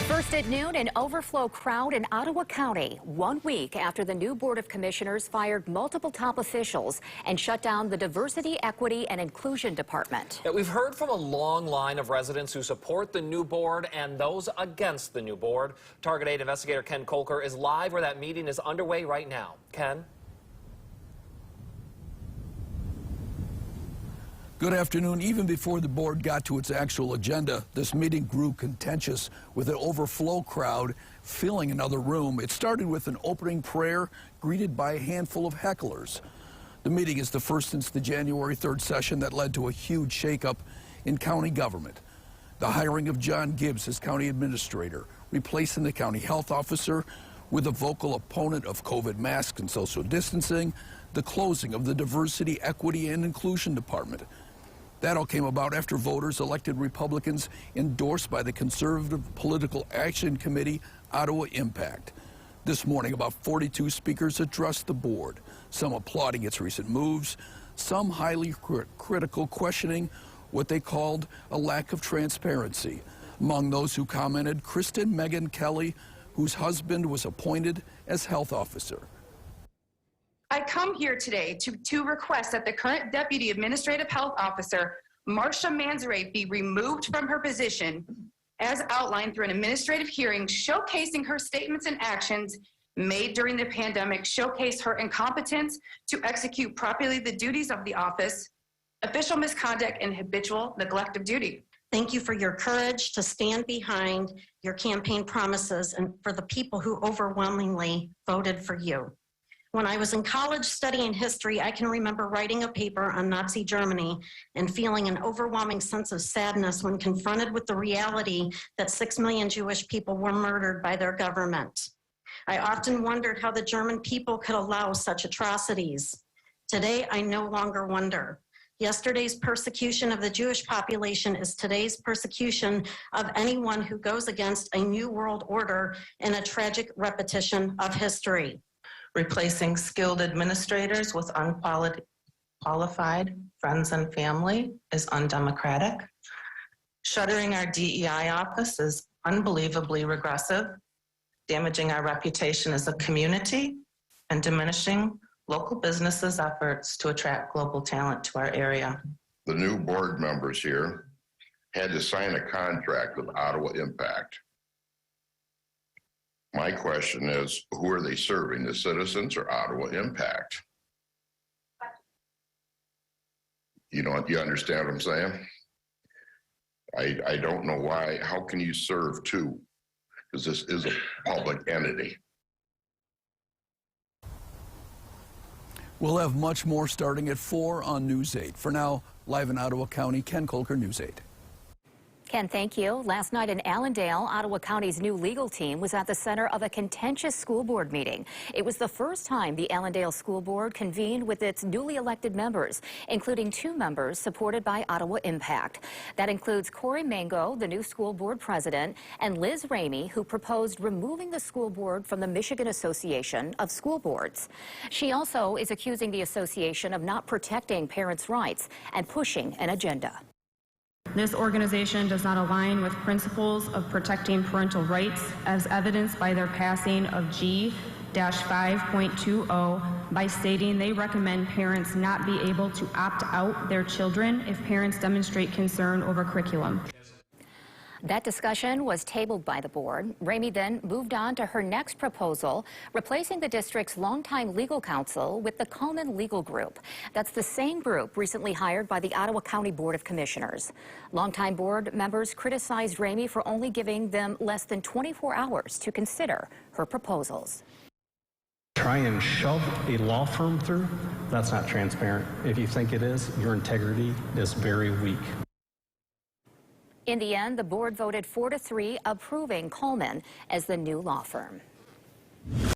First at noon, an overflow crowd in Ottawa County, 1 week after the new Board of Commissioners fired multiple top officials and shut down the Diversity, Equity, and Inclusion Department. We've heard from a long line of residents who support the new board and those against the new board. Target 8 investigator Ken Kolker is live where that meeting is underway right now. Ken? Good afternoon. Even before the board got to its actual agenda, this meeting grew contentious with an overflow crowd filling another room. It started with an opening prayer greeted by a handful of hecklers. The meeting is the first since the January 3rd session that led to a huge shakeup in county government. The hiring of John Gibbs as county administrator, replacing the county health officer with a vocal opponent of COVID masks and social distancing, the closing of the Diversity, Equity, and Inclusion Department. That all came about after voters elected Republicans endorsed by the Conservative Political Action Committee, Ottawa Impact. This morning, about 42 speakers addressed the board, some applauding its recent moves, some highly critical, questioning what they called a lack of transparency. Among those who commented, Kristen Megan Kelly, whose husband was appointed as health officer. I come here today to request that the current Deputy Administrative Health Officer, Marcia Manzarek, be removed from her position as outlined through an administrative hearing showcasing her statements and actions made during the pandemic, showcase her incompetence to execute properly the duties of the office, official misconduct, and habitual neglect of duty. Thank you for your courage to stand behind your campaign promises and for the people who overwhelmingly voted for you. When I was in college studying history, I can remember writing a paper on Nazi Germany and feeling an overwhelming sense of sadness when confronted with the reality that 6 million Jewish people were murdered by their government. I often wondered how the German people could allow such atrocities. Today, I no longer wonder. Yesterday's persecution of the Jewish population is today's persecution of anyone who goes against a new world order and a tragic repetition of history. Replacing skilled administrators with unqualified friends and family is undemocratic. Shuttering our DEI office is unbelievably regressive, damaging our reputation as a community and diminishing local businesses' efforts to attract global talent to our area. The new board members here had to sign a contract with Ottawa Impact. My question is, who are they serving, the citizens or Ottawa Impact? You understand what I'm saying? I don't know why, how can you serve two? Because this is a public entity. We'll have much more starting at 4 on News 8. For now, live in Ottawa County, Ken Kolker, News 8. Ken, thank you. Last night in Allendale, Ottawa County's new legal team was at the center of a contentious school board meeting. It was the first time the Allendale School Board convened with its newly elected members, including 2 members supported by Ottawa Impact. That includes Corey Mango, the new school board president, and Liz Ramey, who proposed removing the school board from the Michigan Association of School Boards. She also is accusing the association of not protecting parents' rights and pushing an agenda. This organization does not align with principles of protecting parental rights as evidenced by their passing of G-5.20 by stating they recommend parents not be able to opt out their children if parents demonstrate concern over curriculum. That discussion was tabled by the board. Ramey then moved on to her next proposal, replacing the district's longtime legal counsel with the Coleman Legal Group. That's the same group recently hired by the Ottawa County Board of Commissioners. Longtime board members criticized Ramey for only giving them less than 24 hours to consider her proposals. Try and shove a law firm through, that's not transparent. If you think it is, your integrity is very weak. In the end, the board voted 4-3, approving Coleman as the new law firm.